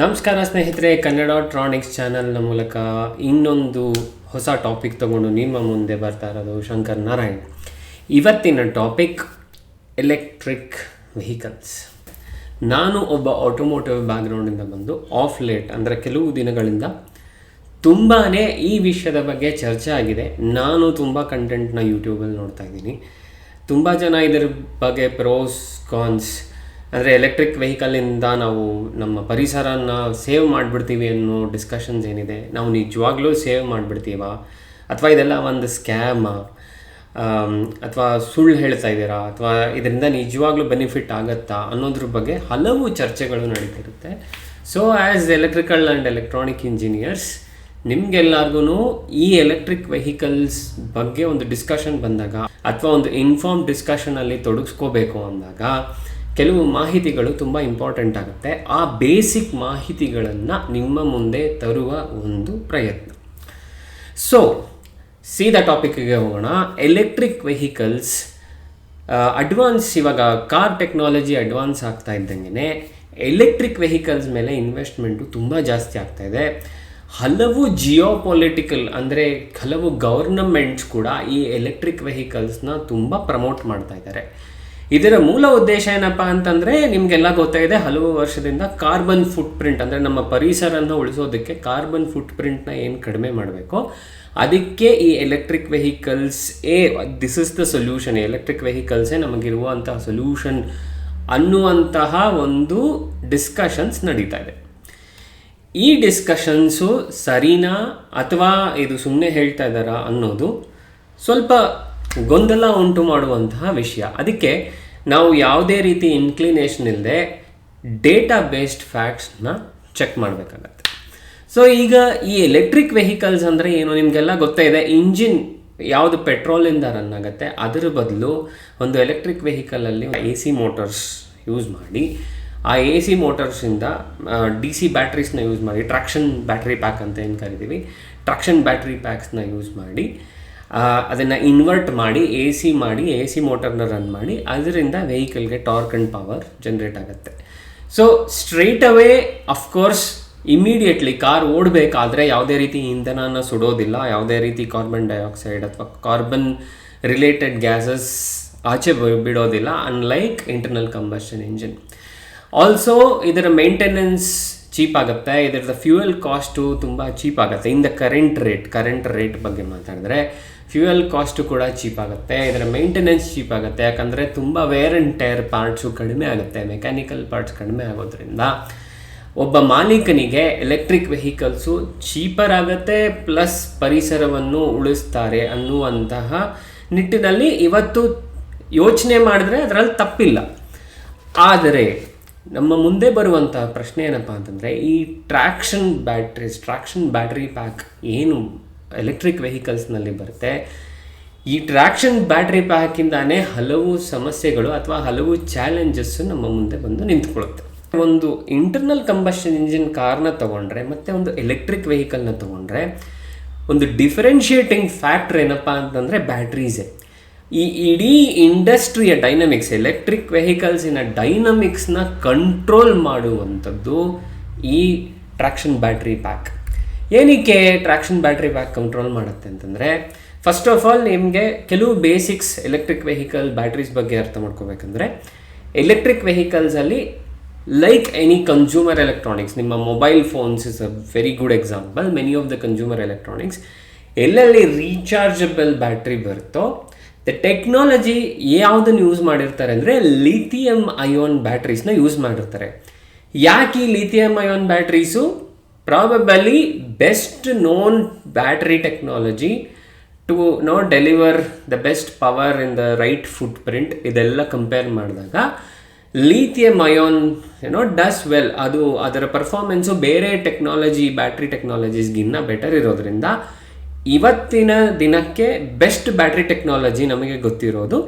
ನಮಸ್ಕಾರ ಸ್ನೇಹಿತರೆ, ಕನ್ನಡ ಟ್ರಾನಿಕ್ಸ್ ಚಾನಲ್ನ ಮೂಲಕ ಇನ್ನೊಂದು ಹೊಸ ಟಾಪಿಕ್ ತಗೊಂಡು ನಿಮ್ಮ ಮುಂದೆ ಬರ್ತಾ ಇರೋದು ಶಂಕರ್ ನಾರಾಯಣ್. ಇವತ್ತಿನ ಟಾಪಿಕ್ ಎಲೆಕ್ಟ್ರಿಕ್ ವೆಹಿಕಲ್ಸ್. ನಾನು ಒಬ್ಬ ಆಟೋಮೋಟಿವ್ ಬ್ಯಾಕ್ಗ್ರೌಂಡಿಂದ ಬಂದು ಆಫ್ ಲೇಟ್ ಅಂದರೆ ಕೆಲವು ದಿನಗಳಿಂದ ತುಂಬಾ ಈ ವಿಷಯದ ಬಗ್ಗೆ ಚರ್ಚೆ ಆಗಿದೆ. ನಾನು ತುಂಬ ಕಂಟೆಂಟ್ನ ಯೂಟ್ಯೂಬಲ್ಲಿ ನೋಡ್ತಾ ಇದ್ದೀನಿ. ತುಂಬ ಜನ ಇದರ ಬಗ್ಗೆ ಪ್ರೋಸ್ ಕಾನ್ಸ್ ಅಂದರೆ ಎಲೆಕ್ಟ್ರಿಕ್ ವೆಹಿಕಲಿಂದ ನಾವು ನಮ್ಮ ಪರಿಸರನ ಸೇವ್ ಮಾಡಿಬಿಡ್ತೀವಿ ಅನ್ನೋ ಡಿಸ್ಕಷನ್ಸ್ ಏನಿದೆ, ನಾವು ನಿಜವಾಗ್ಲೂ ಸೇವ್ ಮಾಡಿಬಿಡ್ತೀವ ಅಥವಾ ಇದೆಲ್ಲ ಒಂದು ಸ್ಕ್ಯಾಮಾ ಅಥವಾ ಸುಳ್ಳು ಹೇಳ್ತಾ ಇದ್ದೀರಾ ಅಥವಾ ಇದರಿಂದ ನಿಜವಾಗ್ಲೂ ಬೆನಿಫಿಟ್ ಆಗುತ್ತಾ ಅನ್ನೋದ್ರ ಬಗ್ಗೆ ಹಲವು ಚರ್ಚೆಗಳು ನಡೀತಿರುತ್ತೆ. So as electrical and electronic engineers ನಿಮಗೆಲ್ಲರಿಗೂ ಈ ಎಲೆಕ್ಟ್ರಿಕ್ ವೆಹಿಕಲ್ಸ್ ಬಗ್ಗೆ ಒಂದು ಡಿಸ್ಕಷನ್ ಬಂದಾಗ ಅಥವಾ ಒಂದು ಇನ್ಫಾರ್ಮ್ ಡಿಸ್ಕಷನಲ್ಲಿ ತೊಡಗಿಸ್ಕೋಬೇಕು ಅಂದಾಗ ಕೆಲವು ಮಾಹಿತಿಗಳು ತುಂಬ ಇಂಪಾರ್ಟೆಂಟ್ ಆಗುತ್ತೆ. ಆ ಬೇಸಿಕ್ ಮಾಹಿತಿಗಳನ್ನು ನಿಮ್ಮ ಮುಂದೆ ತರುವ ಒಂದು ಪ್ರಯತ್ನ. ಸೊ ಸೀದಾ ಟಾಪಿಕ್ಗೆ ಹೋಗೋಣ. ಎಲೆಕ್ಟ್ರಿಕ್ ವೆಹಿಕಲ್ಸ್ ಅಡ್ವಾನ್ಸ್, ಇವಾಗ ಕಾರ್ ಟೆಕ್ನಾಲಜಿ ಅಡ್ವಾನ್ಸ್ ಆಗ್ತಾ ಇದ್ದಂಗೆ ಎಲೆಕ್ಟ್ರಿಕ್ ವೆಹಿಕಲ್ಸ್ ಮೇಲೆ ಇನ್ವೆಸ್ಟ್ಮೆಂಟು ತುಂಬ ಜಾಸ್ತಿ ಆಗ್ತಾ ಇದೆ. ಹಲವು ಜಿಯೋಪೊಲಿಟಿಕಲ್ ಅಂದರೆ ಹಲವು ಗವರ್ನಮೆಂಟ್ಸ್ ಕೂಡ ಈ ಎಲೆಕ್ಟ್ರಿಕ್ ವೆಹಿಕಲ್ಸ್ನ ತುಂಬ ಪ್ರಮೋಟ್ ಮಾಡ್ತಾ ಇದ್ದಾರೆ. ಇದರ ಮೂಲ ಉದ್ದೇಶ ಏನಪ್ಪ ಅಂತಂದರೆ, ನಿಮಗೆಲ್ಲ ಗೊತ್ತಾಗಿದೆ, ಹಲವು ವರ್ಷದಿಂದ ಕಾರ್ಬನ್ ಫುಟ್ ಪ್ರಿಂಟ್ ಅಂದರೆ ನಮ್ಮ ಪರಿಸರನ ಉಳಿಸೋದಕ್ಕೆ ಕಾರ್ಬನ್ ಫುಟ್ ಪ್ರಿಂಟ್ನ ಏನು ಕಡಿಮೆ ಮಾಡಬೇಕು, ಅದಕ್ಕೆ ಈ electric vehicles this is the solution, electric ವೆಹಿಕಲ್ಸೇ ನಮಗಿರುವಂತಹ ಸೊಲ್ಯೂಷನ್ ಅನ್ನುವಂತಹ ಒಂದು ಡಿಸ್ಕಷನ್ಸ್ ನಡೀತಾ ಇದೆ. ಈ ಡಿಸ್ಕಷನ್ಸು ಸರಿನಾ ಅಥವಾ ಇದು ಸುಮ್ಮನೆ ಹೇಳ್ತಾ ಇದ್ದಾರಾ ಅನ್ನೋದು ಸ್ವಲ್ಪ ಗೊಂದಲ ಉಂಟು ಮಾಡುವಂತಹ ವಿಷಯ. ಅದಕ್ಕೆ ನಾವು ಯಾವುದೇ ರೀತಿ ಇನ್ಕ್ಲಿನೇಷನ್ ಇಲ್ಲದೆ ಡೇಟಾ ಬೇಸ್ಡ್ ಫ್ಯಾಕ್ಟ್ಸ್ನ ಚೆಕ್ ಮಾಡಬೇಕಾಗತ್ತೆ. ಸೊ ಈಗ ಈ ಎಲೆಕ್ಟ್ರಿಕ್ ವೆಹಿಕಲ್ಸ್ ಅಂದರೆ ಏನು, ನಿಮಗೆಲ್ಲ ಗೊತ್ತೇ ಇದೆ. ಇಂಜಿನ್ ಯಾವುದು ಪೆಟ್ರೋಲಿಂದ ರನ್ ಆಗುತ್ತೆ, ಅದರ ಬದಲು ಒಂದು ಎಲೆಕ್ಟ್ರಿಕ್ ವೆಹಿಕಲಲ್ಲಿ AC ಮೋಟರ್ಸ್ ಯೂಸ್ ಮಾಡಿ, ಆ AC ಮೋಟರ್ಸಿಂದ DC ಬ್ಯಾಟ್ರೀಸ್ನ ಯೂಸ್ ಮಾಡಿ, ಟ್ರಾಕ್ಷನ್ ಬ್ಯಾಟ್ರಿ ಪ್ಯಾಕ್ ಅಂತ ಏನು ಕರಿತೀವಿ, ಟ್ರಾಕ್ಷನ್ ಬ್ಯಾಟ್ರಿ ಪ್ಯಾಕ್ಸ್ನ ಯೂಸ್ ಮಾಡಿ ಅದನ್ನು ಇನ್ವರ್ಟ್ ಮಾಡಿ AC ಮೋಟರ್ನ ರನ್ ಮಾಡಿ, ಅದರಿಂದ ವೆಹಿಕಲ್ಗೆ ಟಾರ್ಕ್ ಆ್ಯಂಡ್ ಪವರ್ ಜನ್ರೇಟ್ ಆಗುತ್ತೆ. So straight away of course immediately car ಓಡಬೇಕಾದ್ರೆ ಯಾವುದೇ ರೀತಿ ಇಂಧನನ ಸುಡೋದಿಲ್ಲ, ಯಾವುದೇ ರೀತಿ ಕಾರ್ಬನ್ ಡೈಆಕ್ಸೈಡ್ ಅಥವಾ ಕಾರ್ಬನ್ ರಿಲೇಟೆಡ್ ಗ್ಯಾಸಸ್ ಆಚೆ ಬಿಡೋದಿಲ್ಲ, unlike internal combustion engine. Also ಇದರ ಮೇಂಟೆನೆನ್ಸ್ ಚೀಪ್ ಆಗುತ್ತೆ, ಇದರದ ಫ್ಯೂಯಲ್ ಕಾಸ್ಟು ತುಂಬ ಚೀಪ್ ಆಗುತ್ತೆ. ಇನ್ ದ ಕರೆಂಟ್ ರೇಟ್ ಬಗ್ಗೆ ಮಾತಾಡಿದ್ರೆ ಫ್ಯೂಯಲ್ ಕಾಸ್ಟು ಕೂಡ ಚೀಪ್ ಆಗುತ್ತೆ, ಇದರ ಮೇಂಟೆನೆನ್ಸ್ ಚೀಪ್ ಆಗುತ್ತೆ. ಯಾಕಂದರೆ ತುಂಬ ವೇರ್ ಆ್ಯಂಡ್ ಟೈರ್ ಪಾರ್ಟ್ಸು ಕಡಿಮೆ ಆಗುತ್ತೆ, ಮೆಕ್ಯಾನಿಕಲ್ ಪಾರ್ಟ್ಸ್ ಕಡಿಮೆ ಆಗೋದ್ರಿಂದ ಒಬ್ಬ ಮಾಲೀಕನಿಗೆ ಎಲೆಕ್ಟ್ರಿಕ್ ವೆಹಿಕಲ್ಸು ಚೀಪರ್ ಆಗುತ್ತೆ, ಪ್ಲಸ್ ಪರಿಸರವನ್ನು ಉಳಿಸ್ತಾರೆ ಅನ್ನುವಂತಹ ನಿಟ್ಟಿನಲ್ಲಿ ಇವತ್ತು ಯೋಚನೆ ಮಾಡಿದ್ರೆ ಅದರಲ್ಲಿ ತಪ್ಪಿಲ್ಲ. ಆದರೆ ನಮ್ಮ ಮುಂದೆ ಬರುವಂಥ ಪ್ರಶ್ನೆ ಏನಪ್ಪ ಅಂತಂದರೆ, ಈ ಟ್ರಾಕ್ಷನ್ ಬ್ಯಾಟ್ರಿ ಪ್ಯಾಕ್ ಏನು ಎಲೆಕ್ಟ್ರಿಕ್ ವೆಹಿಕಲ್ಸ್ನಲ್ಲಿ ಬರುತ್ತೆ, ಈ ಟ್ರಾಕ್ಷನ್ ಬ್ಯಾಟ್ರಿ ಪ್ಯಾಕಿಂದಾನೇ ಹಲವು ಸಮಸ್ಯೆಗಳು ಅಥವಾ ಹಲವು ಚಾಲೆಂಜಸ್ಸು ನಮ್ಮ ಮುಂದೆ ಬಂದು ನಿಂತ್ಕೊಳ್ಳುತ್ತೆ. ಒಂದು ಇಂಟರ್ನಲ್ ಕಂಬಷನ್ ಇಂಜಿನ್ ಕಾರ್ನ ತೊಗೊಂಡ್ರೆ ಮತ್ತು ಒಂದು ಎಲೆಕ್ಟ್ರಿಕ್ ವೆಹಿಕಲ್ನ ತೊಗೊಂಡ್ರೆ ಒಂದು ಡಿಫರೆನ್ಷಿಯೇಟಿಂಗ್ ಫ್ಯಾಕ್ಟ್ರ್ ಏನಪ್ಪ ಅಂತಂದರೆ ಬ್ಯಾಟ್ರೀಸೇ. ಈ ಇಡೀ ಇಂಡಸ್ಟ್ರಿಯ ಡೈನಮಿಕ್ಸ್, ಎಲೆಕ್ಟ್ರಿಕ್ ವೆಹಿಕಲ್ಸಿನ ಡೈನಮಿಕ್ಸ್ನ ಕಂಟ್ರೋಲ್ ಮಾಡುವಂಥದ್ದು ಈ ಟ್ರಾಕ್ಷನ್ ಬ್ಯಾಟ್ರಿ ಪ್ಯಾಕ್. ಏನಕ್ಕೆ ಟ್ರಾಕ್ಷನ್ ಬ್ಯಾಟ್ರಿ ಪ್ಯಾಕ್ ಕಂಟ್ರೋಲ್ ಮಾಡುತ್ತೆ ಅಂತಂದರೆ, ಫಸ್ಟ್ ಆಫ್ ಆಲ್ ನಿಮಗೆ ಕೆಲವು ಬೇಸಿಕ್ಸ್ ಎಲೆಕ್ಟ್ರಿಕ್ ವೆಹಿಕಲ್ ಬ್ಯಾಟ್ರೀಸ್ ಬಗ್ಗೆ ಅರ್ಥ ಮಾಡ್ಕೋಬೇಕಂದ್ರೆ, ಎಲೆಕ್ಟ್ರಿಕ್ ವೆಹಿಕಲ್ಸಲ್ಲಿ ಲೈಕ್ ಎನಿ ಕನ್ಸ್ಯೂಮರ್ ಎಲೆಕ್ಟ್ರಾನಿಕ್ಸ್, ನಿಮ್ಮ mobile phones is a very good example. Many of the consumer electronics ಎಲ್ಲೆಲ್ಲಿ ರೀಚಾರ್ಜಬಲ್ ಬ್ಯಾಟ್ರಿ ಬರುತ್ತೋ, ದ ಟೆಕ್ನಾಲಜಿ ಯಾವುದನ್ನು ಯೂಸ್ ಮಾಡಿರ್ತಾರೆ ಅಂದರೆ ಲಿಥಿಯಂ ಅಯಾನ್ ಬ್ಯಾಟ್ರೀಸ್ನ ಯೂಸ್ ಮಾಡಿರ್ತಾರೆ. ಯಾಕೆ ಈ lithium ion batteries probably best known battery technology to deliver the best power in the right footprint, ಇದೆಲ್ಲ ಕಂಪೇರ್ ಮಾಡಿದಾಗ ಲಿಥಿಯಂ ಅಯಾನ್ ಡಸ್ ವೆಲ್. ಅದು ಅದರ ಪರ್ಫಾರ್ಮೆನ್ಸು ಬೇರೆ ಬ್ಯಾಟ್ರಿ ಟೆಕ್ನಾಲಜೀಸ್ಗಿನ್ನ ಬೆಟರ್ ಇರೋದ್ರಿಂದ ಇವತ್ತಿನ ದಿನಕ್ಕೆ ಬೆಸ್ಟ್ ಬ್ಯಾಟ್ರಿ ಟೆಕ್ನಾಲಜಿ ನಮಗೆ ಗೊತ್ತಿರೋದು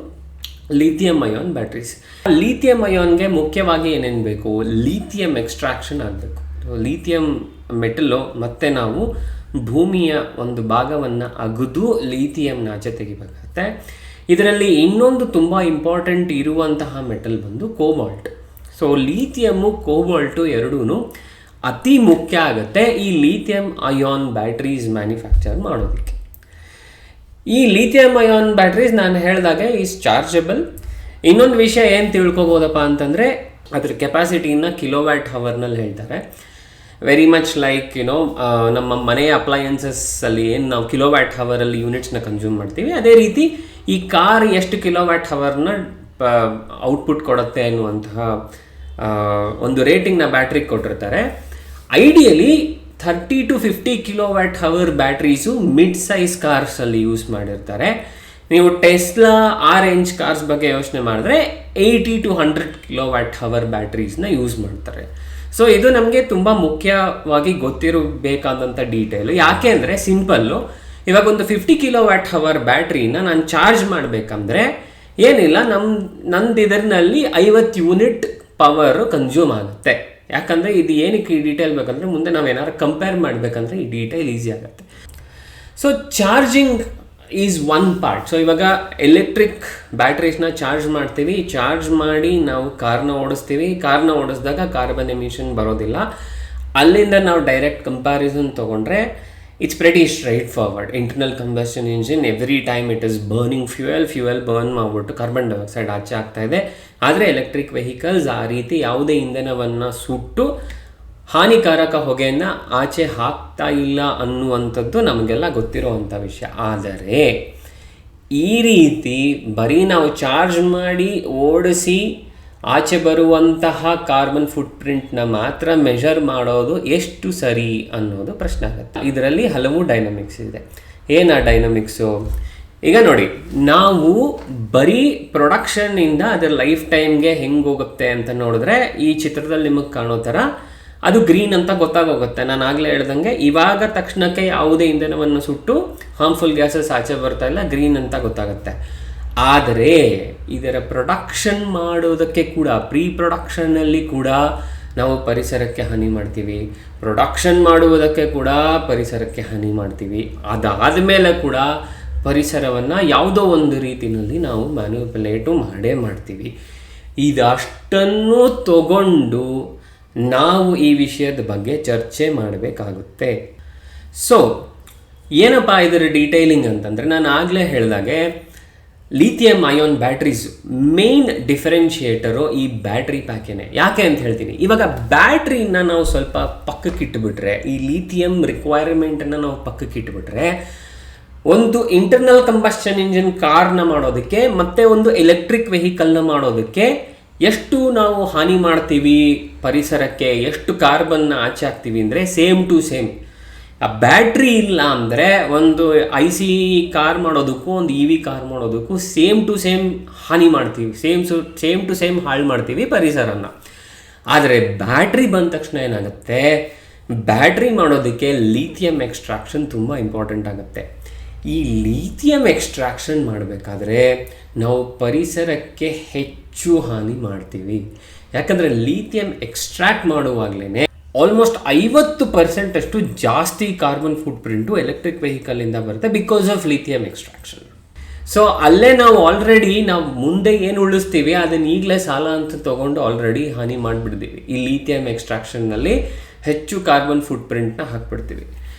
ಲಿಥಿಯಂ ಅಯಾನ್ ಬ್ಯಾಟ್ರೀಸ್. ಲಿಥಿಯಂ ಅಯಾನ್ಗೆ ಮುಖ್ಯವಾಗಿ ಏನೇನು ಬೇಕು, ಲಿಥಿಯಂ ಎಕ್ಸ್ಟ್ರಾಕ್ಷನ್ ಆಗಬೇಕು. ಲಿಥಿಯಂ ಮೆಟಲು ಮತ್ತು ನಾವು ಭೂಮಿಯ ಒಂದು ಭಾಗವನ್ನು ಅಗೆದು ಲಿಥಿಯಂನ ಆಚೆ ತೆಗಿಬೇಕಾಗುತ್ತೆ. ಇದರಲ್ಲಿ ಇನ್ನೊಂದು ತುಂಬ ಇಂಪಾರ್ಟೆಂಟ್ ಇರುವಂತಹ ಮೆಟಲ್ ಬಂದು ಕೋಬಾಲ್ಟ್. ಸೊ ಲೀಥಿಯಮ್ಮು ಕೋಬಾಲ್ಟು ಎರಡೂ ಅತಿ ಮುಖ್ಯ ಆಗುತ್ತೆ ಈ ಲಿಥಿಯಂ ಅಯಾನ್ ಬ್ಯಾಟ್ರೀಸ್ ಮ್ಯಾನುಫ್ಯಾಕ್ಚರ್ ಮಾಡೋದಕ್ಕೆ. ಈ ಲಿಥಿಯಂ ಅಯಾನ್ ಬ್ಯಾಟ್ರೀಸ್ ನಾನು ಹೇಳಿದಾಗೆ ಈಸ್ ಚಾರ್ಜಬಲ್. ಇನ್ನೊಂದು ವಿಷಯ ಏನು ತಿಳ್ಕೊಬೋದಪ್ಪ ಅಂತಂದರೆ ಅದ್ರ ಕೆಪಾಸಿಟಿನ ಕಿಲೋವ್ಯಾಟ್ ಹವರ್ನಲ್ಲಿ ಹೇಳ್ತಾರೆ. ವೆರಿ ಮಚ್ ಲೈಕ್ ನಮ್ಮ ಮನೆಯ ಅಪ್ಲಯನ್ಸಸ್ಸಲ್ಲಿ ಏನು ನಾವು ಕಿಲೋವ್ಯಾಟ್ ಹವರಲ್ಲಿ ಯೂನಿಟ್ಸ್ನ ಕನ್ಸ್ಯೂಮ್ ಮಾಡ್ತೀವಿ, ಅದೇ ರೀತಿ ಈ ಕಾರ್ ಎಷ್ಟು ಕಿಲೋವ್ಯಾಟ್ ಹವರ್ನ ಔಟ್ಪುಟ್ ಕೊಡುತ್ತೆ ಅನ್ನುವಂತಹ ಒಂದು ರೇಟಿಂಗ್ನ ಬ್ಯಾಟ್ರಿಗೆ ಕೊಟ್ಟಿರ್ತಾರೆ. Ideally 30 to 50 kilowatt hour batteries mid size ಕಾರ್ಸಲ್ಲಿ ಯೂಸ್ ಮಾಡಿರ್ತಾರೆ. ನೀವು ಟೆಸ್ಲಾ ಆ ರೇಂಜ್ ಕಾರ್ಸ್ ಬಗ್ಗೆ ಯೋಚನೆ ಮಾಡಿದ್ರೆ 80 to 100 ಕಿಲೋವ್ಯಾಟ್ ಹವರ್ ಬ್ಯಾಟ್ರೀಸ್ನ ಯೂಸ್ ಮಾಡ್ತಾರೆ. ಸೊ ಇದು ನಮಗೆ ತುಂಬ ಮುಖ್ಯವಾಗಿ ಗೊತ್ತಿರಬೇಕಾದಂಥ ಡೀಟೇಲು. ಯಾಕೆ ಅಂದರೆ ಸಿಂಪಲ್ಲು, ಇವಾಗ ಒಂದು 50 ಕಿಲೋವ್ಯಾಟ್ ಹವರ್ ಬ್ಯಾಟ್ರಿನ ನಾನು ಚಾರ್ಜ್ ಮಾಡಬೇಕಂದ್ರೆ ಏನಿಲ್ಲ, ನಂದು ಇದರಲ್ಲಿ 50 ಯೂನಿಟ್ ಪವರ್ ಕನ್ಸ್ಯೂಮ್ ಆಗುತ್ತೆ. ಯಾಕಂದರೆ ಇದು ಏನಕ್ಕೆ ಈ ಡೀಟೇಲ್ ಬೇಕಂದರೆ ಮುಂದೆ ನಾವೇನಾದ್ರು ಕಂಪೇರ್ ಮಾಡಬೇಕಂದ್ರೆ ಈ ಡೀಟೇಲ್ ಈಸಿ ಆಗುತ್ತೆ. So charging is one part. So ಇವಾಗ ಎಲೆಕ್ಟ್ರಿಕ್ ಬ್ಯಾಟ್ರೀಸ್ನ ಚಾರ್ಜ್ ಮಾಡ್ತೀವಿ, ಚಾರ್ಜ್ ಮಾಡಿ ನಾವು ಕಾರ್ನ ಓಡಿಸ್ತೀವಿ. ಕಾರ್ನ ಓಡಿಸಿದಾಗ ಕಾರ್ಬನ್ ಎಮಿಷನ್ ಬರೋದಿಲ್ಲ. ಅಲ್ಲಿಂದ ನಾವು ಡೈರೆಕ್ಟ್ ಕಂಪ್ಯಾರಿಸನ್ ತೊಗೊಂಡ್ರೆ it's pretty straightforward. Internal combustion engine every time it is burning fuel burn ಮಾಡಿಬಿಟ್ಟು ಕಾರ್ಬನ್ ಡೈಆಕ್ಸೈಡ್ ಆಚೆ ಆಗ್ತಾ ಇದೆ. ಆದರೆ ಎಲೆಕ್ಟ್ರಿಕ್ ವೆಹಿಕಲ್ಸ್ ಆ ರೀತಿ ಯಾವುದೇ ಇಂಧನವನ್ನು ಸುಟ್ಟು ಹಾನಿಕಾರಕ ಹೊಗೆಯನ್ನು ಆಚೆ ಹಾಕ್ತಾ ಇಲ್ಲ ಅನ್ನುವಂಥದ್ದು ನಮಗೆಲ್ಲ ಗೊತ್ತಿರುವಂಥ ವಿಷಯ. ಆದರೆ ಈ ರೀತಿ ಬರೀ ನಾವು ಚಾರ್ಜ್ ಮಾಡಿ ಓಡಿಸಿ ಆಚೆ ಬರುವಂತಹ ಕಾರ್ಬನ್ ಫುಟ್ ಪ್ರಿಂಟ್ನ ಮಾತ್ರ ಮೆಷರ್ ಮಾಡೋದು ಎಷ್ಟು ಸರಿ ಅನ್ನೋದು ಪ್ರಶ್ನೆ ಆಗುತ್ತೆ. ಇದರಲ್ಲಿ ಹಲವು ಡೈನಮಿಕ್ಸ್ ಇದೆ. ಏನು ಆ ಡೈನಮಿಕ್ಸು? ಈಗ ನೋಡಿ, ನಾವು ಬರೀ ಪ್ರೊಡಕ್ಷನ್ನಿಂದ ಅದರ ಲೈಫ್ ಟೈಮ್ಗೆ ಹೆಂಗೆ ಹೋಗುತ್ತೆ ಅಂತ ನೋಡಿದ್ರೆ ಈ ಚಿತ್ರದಲ್ಲಿ ನಿಮಗೆ ಕಾಣೋ ಥರ ಅದು ಗ್ರೀನ್ ಅಂತ ಗೊತ್ತಾಗೋಗುತ್ತೆ. ನಾನು ಆಗಲೇ ಹೇಳ್ದಂಗೆ ಇವಾಗ ತಕ್ಷಣಕ್ಕೆ ಯಾವುದೇ ಇಂಧನವನ್ನು ಸುಟ್ಟು ಹಾರ್ಮ್ಫುಲ್ ಗ್ಯಾಸಸ್ ಆಚೆ ಬರ್ತಾ ಇಲ್ಲ, ಗ್ರೀನ್ ಅಂತ ಗೊತ್ತಾಗುತ್ತೆ. ಆದರೆ ಇದರ ಪ್ರೊಡಕ್ಷನ್ ಮಾಡೋದಕ್ಕೆ ಕೂಡ ಪ್ರೀ ಪ್ರೊಡಕ್ಷನ್ನಲ್ಲಿ ಕೂಡ ನಾವು ಪರಿಸರಕ್ಕೆ ಹಾನಿ ಮಾಡ್ತೀವಿ, ಪ್ರೊಡಕ್ಷನ್ ಮಾಡುವುದಕ್ಕೆ ಕೂಡ ಪರಿಸರಕ್ಕೆ ಹಾನಿ ಮಾಡ್ತೀವಿ. ಅದಾದ ಮೇಲೆ ಕೂಡ ಪರಿಸರವನ್ನು ಯಾವುದೋ ಒಂದು ರೀತಿಯಲ್ಲಿ ನಾವು ಮ್ಯಾನ್ಯುಪುಲೇಟು ಮಾಡೇ ಮಾಡ್ತೀವಿ. ಇದಷ್ಟನ್ನು ತಗೊಂಡು ನಾವು ಈ ವಿಷಯದ ಬಗ್ಗೆ ಚರ್ಚೆ ಮಾಡಬೇಕಾಗುತ್ತೆ. ಸೊ ಏನಪ್ಪ ಇದರ ಡೀಟೇಲಿಂಗ್ ಅಂತಂದರೆ, ನಾನು ಆಗಲೇ ಹೇಳಿದಾಗೆ ಲಿಥಿಯಂ ಅಯಾನ್ ಬ್ಯಾಟ್ರೀಸ್ ಮೇನ್ ಡಿಫರೆನ್ಷಿಯೇಟರು ಈ ಬ್ಯಾಟ್ರಿ ಪ್ಯಾಕೇನೆ. ಯಾಕೆ ಅಂತ ಹೇಳ್ತೀನಿ. ಇವಾಗ ಬ್ಯಾಟ್ರಿನ ನಾವು ಸ್ವಲ್ಪ ಪಕ್ಕಕ್ಕೆ ಇಟ್ಬಿಟ್ರೆ, ಈ ಲಿಥಿಯಂ ರಿಕ್ವೈರ್ಮೆಂಟನ್ನು ನಾವು ಪಕ್ಕಕ್ಕೆ ಇಟ್ಬಿಟ್ರೆ, ಒಂದು ಇಂಟರ್ನಲ್ ಕಂಬಸ್ಷನ್ ಇಂಜಿನ್ ಕಾರ್ನ ಮಾಡೋದಕ್ಕೆ ಮತ್ತು ಒಂದು ಎಲೆಕ್ಟ್ರಿಕ್ ವೆಹಿಕಲ್ನ ಮಾಡೋದಕ್ಕೆ ಎಷ್ಟು ನಾವು ಹಾನಿ ಮಾಡ್ತೀವಿ ಪರಿಸರಕ್ಕೆ, ಎಷ್ಟು ಕಾರ್ಬನ್ನ ಆಚೆ ಹಾಕ್ತೀವಿ ಅಂದರೆ ಸೇಮ್ ಟು ಸೇಮ್. ಆ ಬ್ಯಾಟ್ರಿ ಇಲ್ಲ ಅಂದರೆ ಒಂದು IC ಕಾರ್ ಮಾಡೋದಕ್ಕೂ ಒಂದು EV ಕಾರ್ ಮಾಡೋದಕ್ಕೂ ಸೇಮ್ ಟು ಸೇಮ್ ಹಾನಿ ಮಾಡ್ತೀವಿ, ಸೇಮ್ ಟು ಸೇಮ್ ಹಾಳು ಮಾಡ್ತೀವಿ ಪರಿಸರನ. ಆದರೆ ಬ್ಯಾಟ್ರಿ ಬಂದ ತಕ್ಷಣ ಏನಾಗುತ್ತೆ, ಬ್ಯಾಟ್ರಿ ಮಾಡೋದಕ್ಕೆ ಲಿಥಿಯಂ ಎಕ್ಸ್ಟ್ರಾಕ್ಷನ್ ತುಂಬ ಇಂಪಾರ್ಟೆಂಟ್ ಆಗುತ್ತೆ. ಈ ಲಿಥಿಯಂ ಎಕ್ಸ್ಟ್ರಾಕ್ಷನ್ ಮಾಡಬೇಕಾದ್ರೆ ನಾವು ಪರಿಸರಕ್ಕೆ ಹೆಚ್ಚು ಹಾನಿ ಮಾಡ್ತೀವಿ. ಯಾಕಂದರೆ ಲಿಥಿಯಂ ಎಕ್ಸ್ಟ್ರಾಕ್ಟ್ ಮಾಡುವಾಗಲೇ ಆಲ್ಮೋಸ್ಟ್ 50% ಅಷ್ಟು ಜಾಸ್ತಿ ಕಾರ್ಬನ್ ಫುಟ್ ಪ್ರಿಂಟು ಎಲೆಕ್ಟ್ರಿಕ್ ವೆಹಿಕಲಿಂದ ಬರುತ್ತೆ because of lithium extraction. So ಅಲ್ಲೇ ನಾವು ಆಲ್ರೆಡಿ ನಾವು ಮುಂದೆ ಏನು ಉಳಿಸ್ತೀವಿ ಅದನ್ನು ಈಗಲೇ ಸಾಲ ಅಂತ ತೊಗೊಂಡು ಆಲ್ರೆಡಿ ಹಾನಿ ಮಾಡಿಬಿಡ್ತೀವಿ. ಈ ಲಿಥಿಯಂ ಎಕ್ಸ್ಟ್ರಾಕ್ಷನ್ನಲ್ಲಿ ಹೆಚ್ಚು ಕಾರ್ಬನ್ ಫುಟ್ ಪ್ರಿಂಟ್ನ ಹಾಕ್ಬಿಡ್ತೀವಿ.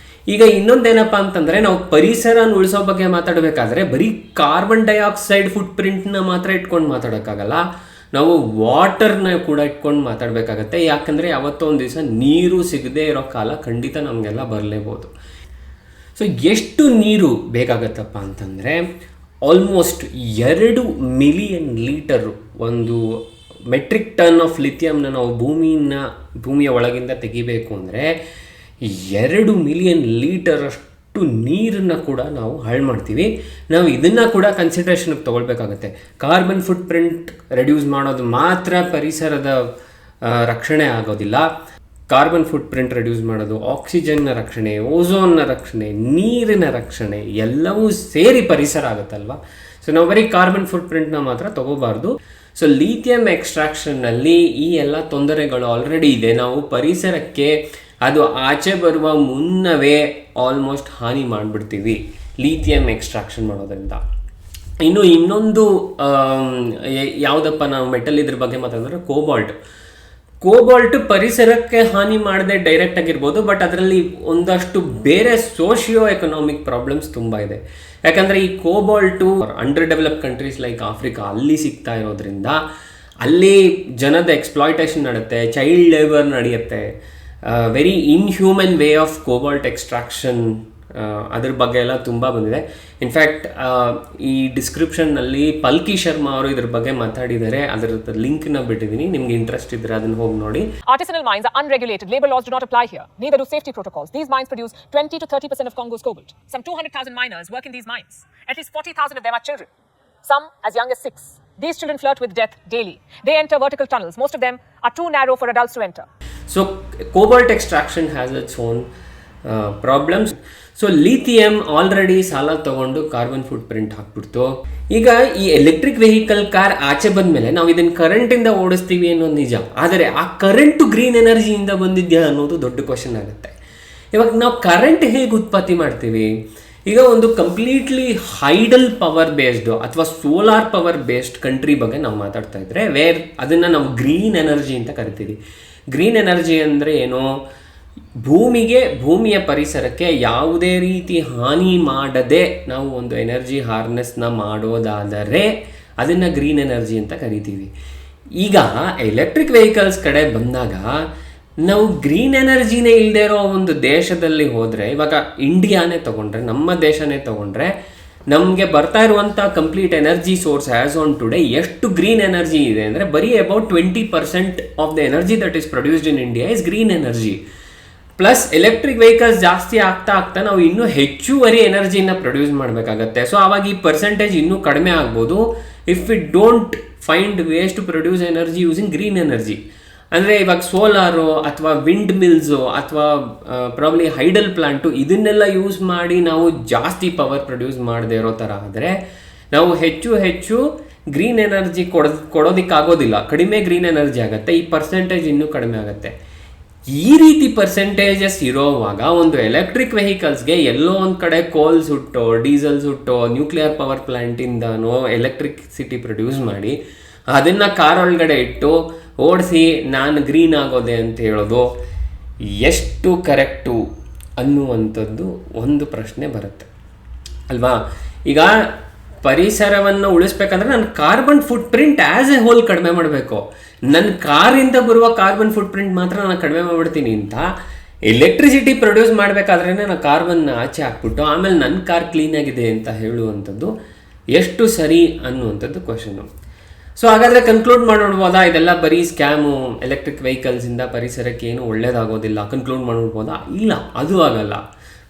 ಈಗ ಇನ್ನೊಂದೇನಪ್ಪ ಅಂತಂದರೆ, ನಾವು ಪರಿಸರನ ಉಳಿಸೋ ಬಗ್ಗೆ ಮಾತಾಡಬೇಕಾದ್ರೆ ಬರೀ ಕಾರ್ಬನ್ ಡೈಆಕ್ಸೈಡ್ ಫುಟ್ ಪ್ರಿಂಟ್ನ ಮಾತ್ರ ಇಟ್ಕೊಂಡು ಮಾತಾಡೋಕ್ಕಾಗಲ್ಲ, ನಾವು ವಾಟರ್ನ ಕೂಡ ಇಟ್ಕೊಂಡು ಮಾತಾಡಬೇಕಾಗತ್ತೆ. ಯಾಕಂದರೆ ಯಾವತ್ತೋ ಒಂದು ದಿವಸ ನೀರು ಸಿಗದೇ ಇರೋ ಕಾಲ ಖಂಡಿತ ನಮಗೆಲ್ಲ ಬರಲೇಬೋದು. ಸೊ ಎಷ್ಟು ನೀರು ಬೇಕಾಗತ್ತಪ್ಪ ಅಂತಂದರೆ ಆಲ್ಮೋಸ್ಟ್ 2 ಮಿಲಿಯನ್ ಲೀಟರು, ಒಂದು ಮೆಟ್ರಿಕ್ ಟನ್ ಆಫ್ ಲಿಥಿಯಂನ ನಾವು ಭೂಮಿಯ ಒಳಗಿಂದ ತೆಗಿಬೇಕು ಅಂದರೆ 2 ಮಿಲಿಯನ್ ಲೀಟರಷ್ಟು ನೀರನ್ನು ಕೂಡ ನಾವು ಹಾಳು ಮಾಡ್ತೀವಿ. ನಾವು ಇದನ್ನು ಕೂಡ ಕನ್ಸಿಡರೇಷನ್ಗೆ ತೊಗೊಳ್ಬೇಕಾಗತ್ತೆ. ಕಾರ್ಬನ್ ಫುಟ್ ಪ್ರಿಂಟ್ ರೆಡ್ಯೂಸ್ ಮಾಡೋದು ಮಾತ್ರ ಪರಿಸರದ ರಕ್ಷಣೆ ಆಗೋದಿಲ್ಲ. ಕಾರ್ಬನ್ ಫುಟ್ ಪ್ರಿಂಟ್ ರೆಡ್ಯೂಸ್ ಮಾಡೋದು, ಆಕ್ಸಿಜನ್ನ ರಕ್ಷಣೆ, ಓಝೋನ್ನ ರಕ್ಷಣೆ, ನೀರಿನ ರಕ್ಷಣೆ ಎಲ್ಲವೂ ಸೇರಿ ಪರಿಸರ ಆಗುತ್ತಲ್ವ. ಸೊ ನಾವು ಬರೀ ಕಾರ್ಬನ್ ಫುಟ್ ಪ್ರಿಂಟ್ನ ಮಾತ್ರ ತೊಗೋಬಾರ್ದು. ಸೊ ಲಿಥಿಯಂ ಎಕ್ಸ್ಟ್ರಾಕ್ಷನ್ನಲ್ಲಿ ಈ ಎಲ್ಲ ತೊಂದರೆಗಳು ಆಲ್ರೆಡಿ ಇದೆ. ನಾವು ಪರಿಸರಕ್ಕೆ ಅದು ಆಚೆ ಬರುವ ಮುನ್ನವೇ ಆಲ್ಮೋಸ್ಟ್ ಹಾನಿ ಮಾಡಿಬಿಡ್ತೀವಿ ಲಿಥಿಯಂ ಎಕ್ಸ್ಟ್ರಾಕ್ಷನ್ ಮಾಡೋದ್ರಿಂದ. ಇನ್ನೊಂದು ಯಾವುದಪ್ಪ ನಾವು ಮೆಟಲ್ ಇದ್ರ ಬಗ್ಗೆ ಮಾತಾಡಿದ್ರೆ ಕೋಬಾಲ್ಟ್ ಪರಿಸರಕ್ಕೆ ಹಾನಿ ಮಾಡದೆ ಡೈರೆಕ್ಟ್ ಆಗಿರ್ಬೋದು, ಬಟ್ ಅದರಲ್ಲಿ ಒಂದಷ್ಟು ಬೇರೆ ಸೋಷಿಯೋ ಎಕನಾಮಿಕ್ ಪ್ರಾಬ್ಲಮ್ಸ್ ತುಂಬ ಇದೆ. ಯಾಕಂದರೆ ಈ cobalt under develop countries like Africa ಅಲ್ಲಿ ಸಿಗ್ತಾ ಇರೋದ್ರಿಂದ ಅಲ್ಲಿ ಜನದ ಎಕ್ಸ್ಪ್ಲಾಯ್ಟೇಷನ್ ನಡೆಯುತ್ತೆ, ಚೈಲ್ಡ್ ಲೇಬರ್ ನಡೆಯುತ್ತೆ, very inhuman way of cobalt extraction, ಅದ್ರ ಬಗ್ಗೆ ಎಲ್ಲ ತುಂಬ ಬಂದಿದೆ. ಇನ್ಫ್ಯಾಕ್ಟ್ ಈ ಡಿಸ್ಕ್ರಿಪ್ಷನ್ನಲ್ಲಿ ಪಲ್ಕಿ ಶರ್ಮಾ ಅವರು ಇದ್ರ ಬಗ್ಗೆ ಮಾತಾಡಿದ್ದಾರೆ, ಅದರ ಲಿಂಕ್ನ ಬಿಟ್ಟಿದ್ದೀನಿ, ನಿಮ್ಗೆ ಇಂಟ್ರೆಸ್ಟ್ ಇದ್ರೆ ಅದನ್ನ ಹೋಗಿ ನೋಡಿ. Artisanal mines are unregulated. Labor laws do not apply here. Neither do safety protocols. These mines produce 20 to 30% of Congo's cobalt. Some 200,000 miners work in these mines. At least 40,000 of them are children, some as young as 6. These children flirt with death daily. They enter vertical tunnels. Most of them are too narrow for adults to enter. So cobalt extraction has its own problems. So lithium already ಸಾಲ ತಗೊಂಡು carbon foot print ಹಾಕ್ಬಿಡ್ತು. ಈಗ ಈ electric vehicle car ಆಚೆ ಬಂದಮೇಲೆ ನಾವು ಇದನ್ನು ಕರೆಂಟಿಂದ ಓಡಿಸ್ತೀವಿ ಅನ್ನೋದು ನಿಜ, ಆದರೆ ಆ ಕರೆಂಟು ಗ್ರೀನ್ ಎನರ್ಜಿಯಿಂದ ಬಂದಿದ್ಯಾ ಅನ್ನೋದು ದೊಡ್ಡ ಕ್ವಶನ್ ಆಗುತ್ತೆ. ಇವಾಗ ನಾವು ಕರೆಂಟ್ ಹೇಗೆ ಉತ್ಪತ್ತಿ ಮಾಡ್ತೀವಿ? ಈಗ ಒಂದು ಕಂಪ್ಲೀಟ್ಲಿ ಹೈಡಲ್ ಪವರ್ ಬೇಸ್ಡು ಅಥವಾ ಸೋಲಾರ್ ಪವರ್ ಬೇಸ್ಡ್ ಕಂಟ್ರಿ ಬಗ್ಗೆ ನಾವು ಮಾತಾಡ್ತಾ ಇದ್ರೆ ಅದನ್ನು ನಾವು ಗ್ರೀನ್ ಎನರ್ಜಿ ಅಂತ ಕರಿತೀವಿ. ಗ್ರೀನ್ ಎನರ್ಜಿ ಅಂದರೆ ಏನು? ಭೂಮಿಯ ಪರಿಸರಕ್ಕೆ ಯಾವುದೇ ರೀತಿ ಹಾನಿ ಮಾಡದೆ ನಾವು ಒಂದು ಎನರ್ಜಿ ಹಾರ್ನೆಸ್ನ ಮಾಡೋದಾದರೆ ಅದನ್ನು ಗ್ರೀನ್ ಎನರ್ಜಿ ಅಂತ ಕರಿತೀವಿ. ಈಗ ಎಲೆಕ್ಟ್ರಿಕ್ ವೆಹಿಕಲ್ಸ್ ಕಡೆ ಬಂದಾಗ ನಾವು ಗ್ರೀನ್ ಎನರ್ಜಿನೇ ಇಲ್ಲದೆ ಇರೋ ಒಂದು ದೇಶದಲ್ಲಿ ಹೋದರೆ, ಇವಾಗ ಇಂಡಿಯಾನೇ ತೊಗೊಂಡ್ರೆ, ನಮ್ಮ ದೇಶನೇ ತೊಗೊಂಡ್ರೆ, ನಮಗೆ ಬರ್ತಾ ಇರುವಂಥ complete energy source as on today ಎಷ್ಟು ಗ್ರೀನ್ ಎನರ್ಜಿ ಇದೆ ಅಂದರೆ ಬರೀ about 20% of the energy that is produced in India is green energy. Plus electric vehicles ಜಾಸ್ತಿ ಆಗ್ತಾ ನಾವು ಇನ್ನೂ ಹೆಚ್ಚುವರಿ ಎನರ್ಜಿನ ಪ್ರೊಡ್ಯೂಸ್ ಮಾಡಬೇಕಾಗತ್ತೆ. ಸೊ ಆವಾಗ ಈ ಪರ್ಸೆಂಟೇಜ್ ಇನ್ನೂ ಕಡಿಮೆ ಆಗ್ಬೋದು if it don't find ways to produce energy using green energy. ಅಂದರೆ ಇವಾಗ ಸೋಲಾರು ಅಥವಾ ವಿಂಡ್ ಮಿಲ್ಸು ಅಥವಾ ಪ್ರಾಬ್ಲಿ ಹೈಡಲ್ ಪ್ಲಾಂಟು ಇದನ್ನೆಲ್ಲ ಯೂಸ್ ಮಾಡಿ ನಾವು ಜಾಸ್ತಿ ಪವರ್ ಪ್ರೊಡ್ಯೂಸ್ ಮಾಡದೇ ಇರೋ ಥರ ಆದರೆ ನಾವು ಹೆಚ್ಚು ಗ್ರೀನ್ ಎನರ್ಜಿ ಕೊಡೋದಕ್ಕಾಗೋದಿಲ್ಲ, ಕಡಿಮೆ ಗ್ರೀನ್ ಎನರ್ಜಿ ಆಗುತ್ತೆ, ಈ ಪರ್ಸೆಂಟೇಜ್ ಇನ್ನೂ ಕಡಿಮೆ ಆಗುತ್ತೆ. ಈ ರೀತಿ ಪರ್ಸೆಂಟೇಜಸ್ ಇರೋವಾಗ ಒಂದು ಎಲೆಕ್ಟ್ರಿಕ್ ವೆಹಿಕಲ್ಸ್ಗೆ ಎಲ್ಲೋ ಒಂದು ಕಡೆ ಕೋಲ್ ಸುಟ್ಟೋ, ಡೀಸೆಲ್ ಸುಟ್ಟೋ, ನ್ಯೂಕ್ಲಿಯರ್ ಪವರ್ ಪ್ಲ್ಯಾಂಟಿಂದನೋ ಎಲೆಕ್ಟ್ರಿಸಿಟಿ ಪ್ರೊಡ್ಯೂಸ್ ಮಾಡಿ ಅದನ್ನು ಕಾರ್ ಒಳಗಡೆ ಇಟ್ಟು ಓಡಿಸಿ ನಾನು ಗ್ರೀನ್ ಆಗೋದೆ ಅಂತ ಹೇಳೋದು ಎಷ್ಟು ಕರೆಕ್ಟು ಅನ್ನುವಂಥದ್ದು ಒಂದು ಪ್ರಶ್ನೆ ಬರುತ್ತೆ ಅಲ್ವಾ. ಈಗ ಪರಿಸರವನ್ನು ಉಳಿಸ್ಬೇಕಂದ್ರೆ ನಾನು carbon footprint as a whole ಕಡಿಮೆ ಮಾಡಬೇಕು. ನನ್ನ ಕಾರಿಂದ ಬರುವ ಕಾರ್ಬನ್ ಫುಟ್ ಪ್ರಿಂಟ್ ಮಾತ್ರ ನಾನು ಕಡಿಮೆ ಮಾಡಿಬಿಡ್ತೀನಿ ಅಂತ ಎಲೆಕ್ಟ್ರಿಸಿಟಿ ಪ್ರೊಡ್ಯೂಸ್ ಮಾಡಬೇಕಾದ್ರೇ ನಾನು ಕಾರ್ಬನ್ನ ಆಚೆ ಹಾಕ್ಬಿಟ್ಟು ಆಮೇಲೆ ನನ್ನ ಕಾರ್ ಕ್ಲೀನಾಗಿದೆ ಅಂತ ಹೇಳುವಂಥದ್ದು ಎಷ್ಟು ಸರಿ ಅನ್ನುವಂಥದ್ದು ಕ್ವಶನು. ಸೊ ಹಾಗಾದರೆ ಕನ್ಕ್ಲೂಡ್ ಮಾಡ್ಬೋದಾ ಇದೆಲ್ಲ ಬರೀ ಸ್ಕ್ಯಾಮು, ಎಲೆಕ್ಟ್ರಿಕ್ ವೆಹಿಕಲ್ಸಿಂದ ಪರಿಸರಕ್ಕೆ ಏನು ಒಳ್ಳೇದಾಗೋದಿಲ್ಲ ಕನ್ಕ್ಲೂಡ್ ಮಾಡ್ಬೋದಾ? ಇಲ್ಲ, ಅದು ಆಗಲ್ಲ.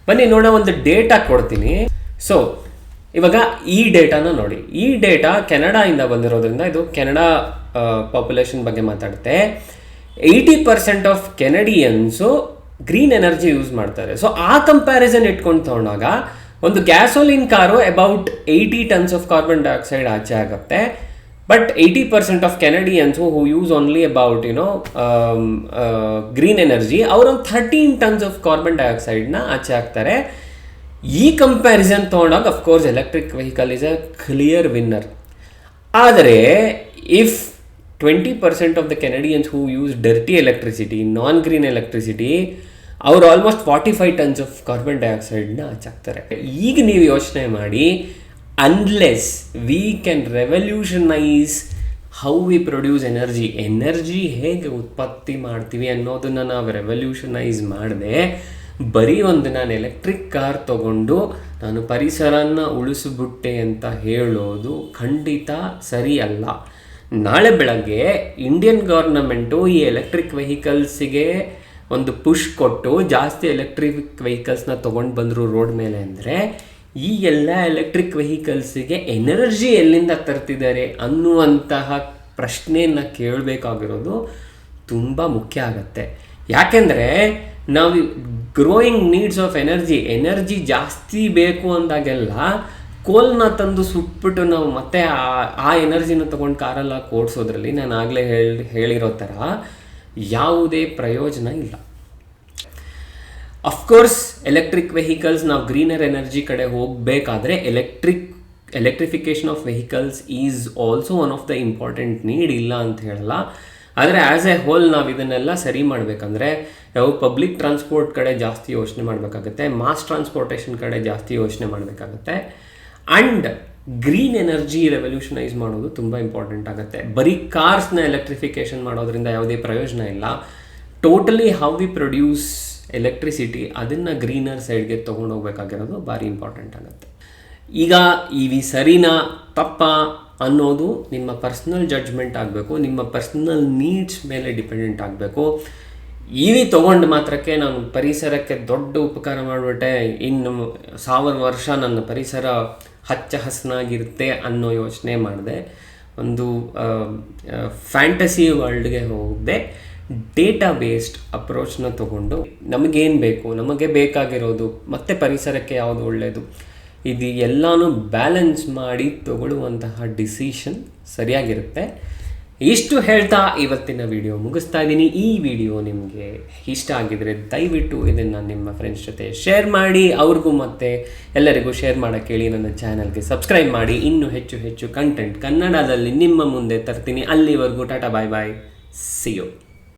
ಬನ್ನಿ ನೋಡೋ ಒಂದು ಡೇಟಾ ಕೊಡ್ತೀನಿ. ಸೊ ಇವಾಗ ಈ ಡೇಟಾನ ನೋಡಿ. ಈ ಡೇಟಾ ಕೆನಡಾಯಿಂದ ಬಂದಿರೋದ್ರಿಂದ ಇದು ಕೆನಡಾ ಪಾಪ್ಯುಲೇಷನ್ ಬಗ್ಗೆ ಮಾತಾಡುತ್ತೆ. 80% of Canadians green energy use ಮಾಡ್ತಾರೆ. ಸೊ ಆ ಕಂಪ್ಯಾರಿಸನ್ ಇಟ್ಕೊಂಡು ತೊಗೊಂಡಾಗ ಒಂದು gasoline car about 80 tons of carbon dioxide ಆಚೆ ಆಗುತ್ತೆ. But 80% of Canadians who use only about green energy ಅವರೊಂದು 13 ಟನ್ಸ್ ಆಫ್ ಕಾರ್ಬನ್ ಡೈಆಕ್ಸೈಡ್ನ ಆಚೆ ಹಾಕ್ತಾರೆ. ಈ ಕಂಪ್ಯಾರಿಸನ್ ತೊಗೊಂಡಾಗ of course electric vehicle is a clear winner. ಆದರೆ if 20% of the Canadians who use dirty electricity, non green electricity, ಅವರು almost 45 tons of carbon ಡೈಆಕ್ಸೈಡ್ನ ಹಚ್ಚಾಕ್ತಾರೆ. ಈಗ ನೀವು ಯೋಚನೆ ಮಾಡಿ, unless we can revolutionise how we produce energy ಹೇಗೆ ಉತ್ಪತ್ತಿ ಮಾಡ್ತೀವಿ ಅನ್ನೋದನ್ನು ನಾವು ರೆವಲ್ಯೂಷನೈಸ್ ಮಾಡಿದೆ ಬರೀ ಒಂದು ನಾನು ಎಲೆಕ್ಟ್ರಿಕ್ ಕಾರ್ ತೊಗೊಂಡು ನಾನು ಪರಿಸರನ ಉಳಿಸ್ಬಿಟ್ಟೆ ಅಂತ ಹೇಳೋದು ಖಂಡಿತ ಸರಿ ಅಲ್ಲ. ನಾಳೆ ಬೆಳಗ್ಗೆ ಇಂಡಿಯನ್ ಗೌರ್ನಮೆಂಟು ಈ ಎಲೆಕ್ಟ್ರಿಕ್ ವೆಹಿಕಲ್ಸಿಗೆ ಒಂದು ಪುಷ್ ಕೊಟ್ಟು ಜಾಸ್ತಿ ಎಲೆಕ್ಟ್ರಿಕ್ ವೆಹಿಕಲ್ಸ್ನ ತೊಗೊಂಡು ಬಂದರು ರೋಡ್ ಮೇಲೆ ಅಂದರೆ ಈ ಎಲ್ಲ ಎಲೆಕ್ಟ್ರಿಕ್ ವೆಹಿಕಲ್ಸಿಗೆ ಎನರ್ಜಿ ಎಲ್ಲಿಂದ ತರ್ತಿದ್ದಾರೆ ಅನ್ನುವಂತಹ ಪ್ರಶ್ನೆಯನ್ನು ಕೇಳಬೇಕಾಗಿರೋದು ತುಂಬ ಮುಖ್ಯ ಆಗುತ್ತೆ. ಯಾಕೆಂದರೆ ನಾವು ಗ್ರೋಯಿಂಗ್ ನೀಡ್ಸ್ ಆಫ್ ಎನರ್ಜಿ ಜಾಸ್ತಿ ಬೇಕು ಅಂದಾಗೆಲ್ಲ ಕೋಲ್ನ ತಂದು ಸುಟ್ಬಿಟ್ಟು ನಾವು ಮತ್ತೆ ಆ ಎನರ್ಜಿನ ತೊಗೊಂಡು ಕಾರೆಲ್ಲ ಓಡಿಸೋದ್ರಲ್ಲಿ ನಾನು ಆಗಲೇ ಹೇಳಿರೋ ಥರ ಯಾವುದೇ ಪ್ರಯೋಜನ ಇಲ್ಲ. ಅಫ್ಕೋರ್ಸ್ ಎಲೆಕ್ಟ್ರಿಕ್ ವೆಹಿಕಲ್ಸ್ ನಾವು ಗ್ರೀನರ್ ಎನರ್ಜಿ ಕಡೆ ಹೋಗಬೇಕಾದ್ರೆ electrification of vehicles is also one of the important need, ಇಲ್ಲ ಅಂತ ಹೇಳಲ್ಲ. ಆದರೆ ಆ್ಯಸ್ ಎ ಹೋಲ್ ನಾವು ಇದನ್ನೆಲ್ಲ ಸರಿ ಮಾಡಬೇಕಂದ್ರೆ ನಾವು ಪಬ್ಲಿಕ್ ಟ್ರಾನ್ಸ್ಪೋರ್ಟ್ ಕಡೆ ಜಾಸ್ತಿ ಯೋಚನೆ ಮಾಡಬೇಕಾಗುತ್ತೆ, ಮಾಸ್ ಟ್ರಾನ್ಸ್ಪೋರ್ಟೇಷನ್ ಕಡೆ ಜಾಸ್ತಿ ಯೋಚನೆ ಮಾಡಬೇಕಾಗುತ್ತೆ, ಆ್ಯಂಡ್ ಗ್ರೀನ್ ಎನರ್ಜಿ ರೆವಲ್ಯೂಷನೈಸ್ ಮಾಡೋದು ತುಂಬ ಇಂಪಾರ್ಟೆಂಟ್ ಆಗುತ್ತೆ. ಬರೀ ಕಾರ್ಸ್ನ ಎಲೆಕ್ಟ್ರಿಫಿಕೇಷನ್ ಮಾಡೋದ್ರಿಂದ ಯಾವುದೇ ಪ್ರಯೋಜನ ಇಲ್ಲ. Totally how we produce electricity ಅದನ್ನು ಗ್ರೀನರ್ ಸೈಡ್ಗೆ ತೊಗೊಂಡೋಗ್ಬೇಕಾಗಿರೋದು ಭಾರಿ ಇಂಪಾರ್ಟೆಂಟ್ ಆಗುತ್ತೆ. ಈಗ ಸರಿನಾ ತಪ್ಪಾ ಅನ್ನೋದು ನಿಮ್ಮ ಪರ್ಸ್ನಲ್ ಜಡ್ಜ್ಮೆಂಟ್ ಆಗಬೇಕು, ನಿಮ್ಮ ಪರ್ಸ್ನಲ್ ನೀಡ್ಸ್ ಮೇಲೆ ಡಿಪೆಂಡೆಂಟ್ ಆಗಬೇಕು. ತೊಗೊಂಡು ಮಾತ್ರಕ್ಕೆ ನಾನು ಪರಿಸರಕ್ಕೆ ದೊಡ್ಡ ಉಪಕಾರ ಮಾಡಿಬಿಟ್ಟೆ, ಇನ್ನು 1000 ವರ್ಷ ನನ್ನ ಪರಿಸರ ಹಚ್ಚ ಹಸನಾಗಿರುತ್ತೆ ಅನ್ನೋ ಯೋಚನೆ ಮಾಡಿದೆ. ಒಂದು ಫ್ಯಾಂಟಸಿ ವರ್ಲ್ಡ್ಗೆ ಹೋಗದೆ ಡೇಟಾ ಬೇಸ್ಡ್ ಅಪ್ರೋಚ್ನ ತೊಗೊಂಡು ನಮಗೇನು ಬೇಕು, ನಮಗೆ ಬೇಕಾಗಿರೋದು ಮತ್ತು ಪರಿಸರಕ್ಕೆ ಯಾವುದು ಒಳ್ಳೆಯದು, ಇದು ಎಲ್ಲನೂ ಬ್ಯಾಲೆನ್ಸ್ ಮಾಡಿ ತಗೊಳ್ಳುವಂತಹ ಡಿಸಿಷನ್ ಸರಿಯಾಗಿರುತ್ತೆ. ಇಷ್ಟು ಹೇಳ್ತಾ ಇವತ್ತಿನ ವಿಡಿಯೋ ಮುಗಿಸ್ತಾ ಇದ್ದೀನಿ. ಈ ವಿಡಿಯೋ ನಿಮಗೆ ಇಷ್ಟ ಆಗಿದರೆ ದಯವಿಟ್ಟು ಇದನ್ನು ನಿಮ್ಮ ಫ್ರೆಂಡ್ಸ್ ಜೊತೆ ಶೇರ್ ಮಾಡಿ, ಅವ್ರಿಗೂ ಮತ್ತು ಎಲ್ಲರಿಗೂ ಶೇರ್ ಮಾಡೋಕ್ಕೆ ಹೇಳಿ. ನನ್ನ ಚಾನಲ್ಗೆ ಸಬ್ಸ್ಕ್ರೈಬ್ ಮಾಡಿ. ಇನ್ನೂ ಹೆಚ್ಚು ಹೆಚ್ಚು ಕಂಟೆಂಟ್ ಕನ್ನಡದಲ್ಲಿ ನಿಮ್ಮ ಮುಂದೆ ತರ್ತೀನಿ. ಅಲ್ಲಿವರೆಗೂ ಟಾಟಾ ಬಾಯ್ ಬಾಯ್, ಸಿ ಯು.